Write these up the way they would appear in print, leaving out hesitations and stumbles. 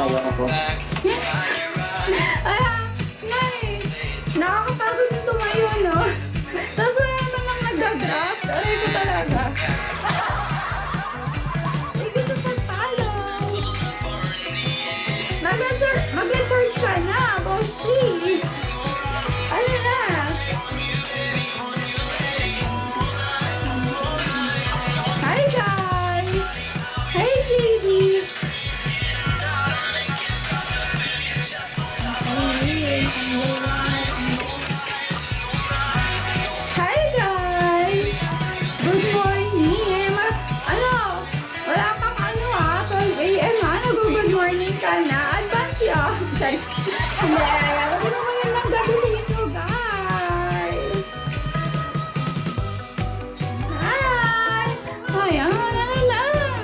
tayo ako. Nakakapagod yung tumayo, no? Tapos wala naman lang nagda-drops. Aray ko talaga. Thank you sa pagpalo. Mag-recharge ka na, Boss T. Ano na? Hi, guys. Hey, JD. Hi guys! Good morning! Ano? Wala pang ano ha? 12 a.m. ha? Nag-good morning ka na? Advance yun! Charis! Hindi! Ano naman yun ng gabi sa inyo guys? Hi! Ayan!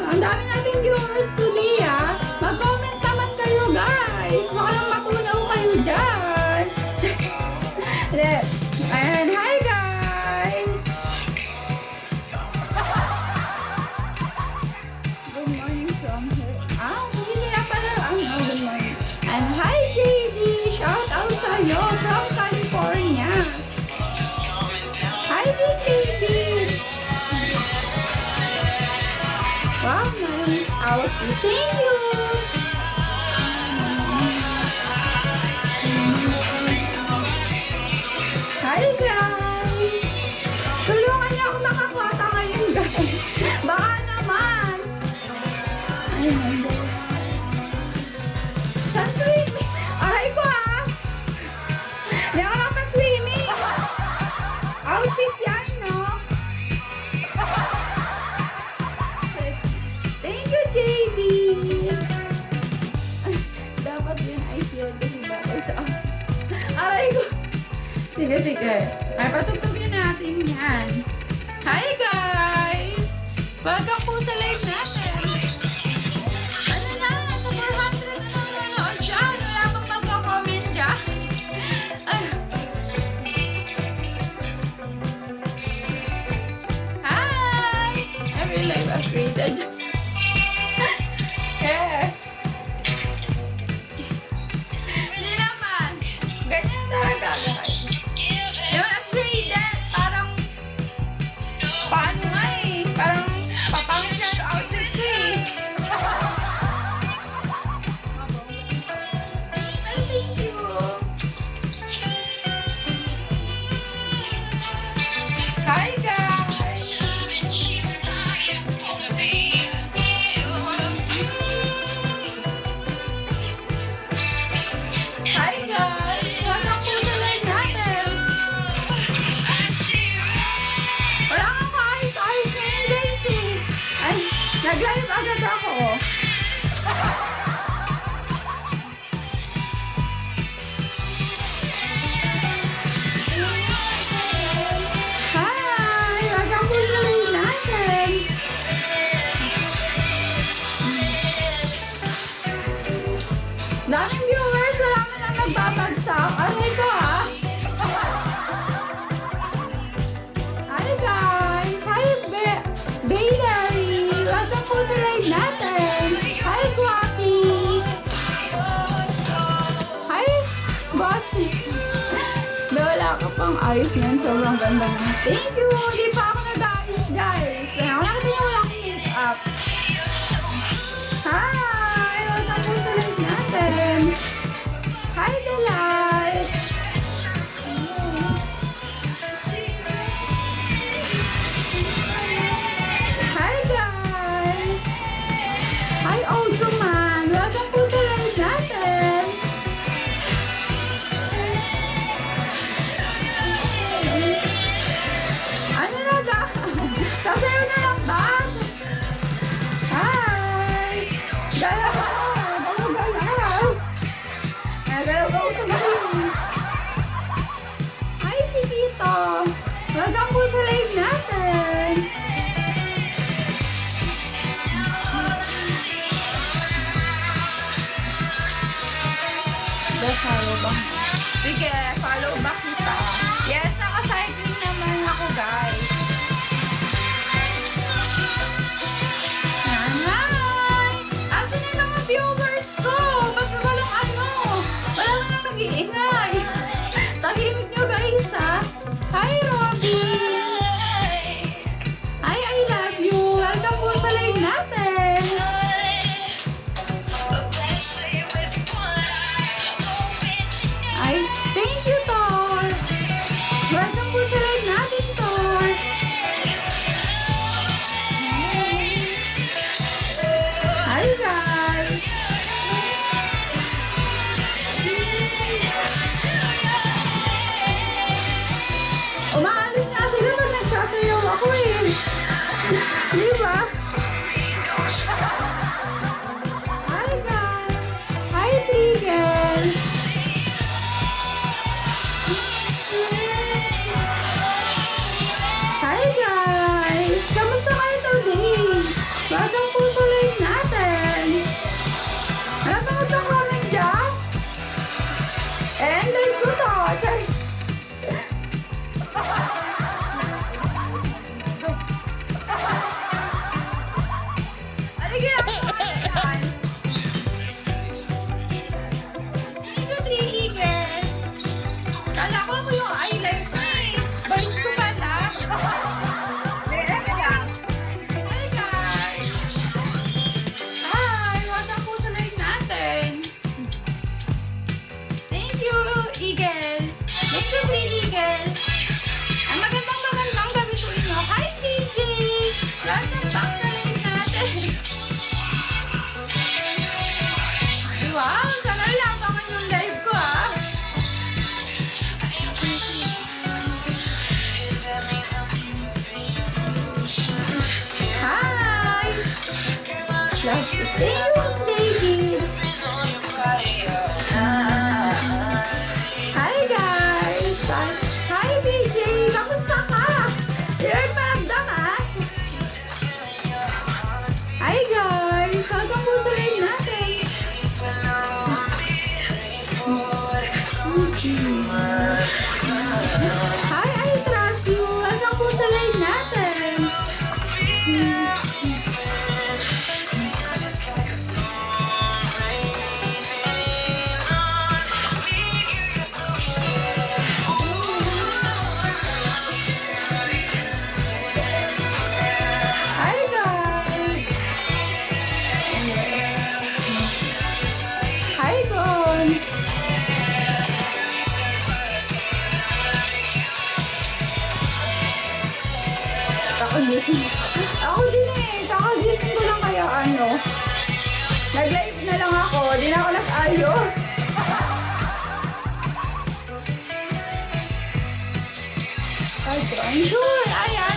Ang dami nating viewers today ha? Mag-comment naman kayo guys! Baka lang matunaw kayo dyan! Charis! Hindi! Ayan! Hi guys! Good morning from here. Hindi na pala. Good morning. And hi JD! Shout out sa'yo from California. Hi baby! Wow, nice outfit. Thank you! Hi guys! Tulungan niyo ako makakwata ngayon guys. Baka naman. Ay, hindi. Saan swimming? Aray ko ha! Hindi ako nakapa-swimming. Outfit yan, no? Thank you, JD! Dapat yun ay sealed kasi bagay sa aray ko. Sige. Ay, patugtugin natin yan. Hi, guys! Welcome po sa live natin. Ano na? Nasa 400 na nanonood dyan. Wala pang magka-comment dyan. Hi! Every live upgraded. Yes! Hindi naman. Ganyan talaga, guys. Yung upgraded, parang paano nga eh? Parang papangit na yung outfit ko eh. Ay, thank you. Hi guys! Hi guys! Welcome po sa live natin. Wala kang kaayos-ayos ngayon guys eh. Ay, nag-live agad ako. Hi! Welcome po sa live natin. Daming viewers, wala man lang nagbabagsak. Aray ko ha? Hi guys! Hi Bailey! Welcome po sa live natin! Hi Guapi! Hi Bossy! Wala ka pang ayos yan. Sobrang ganda mo. Thank you! Hindi pa ako nag-ayos guys. Wala ka din wala akong make-up. Hi! Welcome po sa live natin! Hi Delight! Hi guys! Hi Audio Man! Welcome po sa live natin! Ano na ga? Sasayaw na lang ba? Hi! Galaw! Galaw! Galaw sa bahay! Hi Chiquito! Welcome po sa live natin! Follow ba? Sige, follow back kita. Yes, naka-cycling naman ako, guys. Yan, hi! Asan yung mga viewers ko? Kala ko ako yung eyeliner ko eh. Balis ko pala. Hi guys! Hi! Welcome po sa live natin. Thank you, Eagle. Thank you, Free Eagle. Ang magandang gabi sa inyo. Hi, PJ! Welcome back sa live natin. Wow! Sana labangan yung live ko ah. Hi! Thank you, David. Hi guys! Hi BJ! Kamusta ka? You're paramdam ah! Hi guys! Welcome po sa live natin. Hi, I trust you. Welcome po sa live natin. Hi guys. Hi Gon. Kakagising. Ako din eh. Kakagising ko lang kaya ano. Nag-live na lang ako. Di na ako nag-ayos. Ay, sure. Ayan.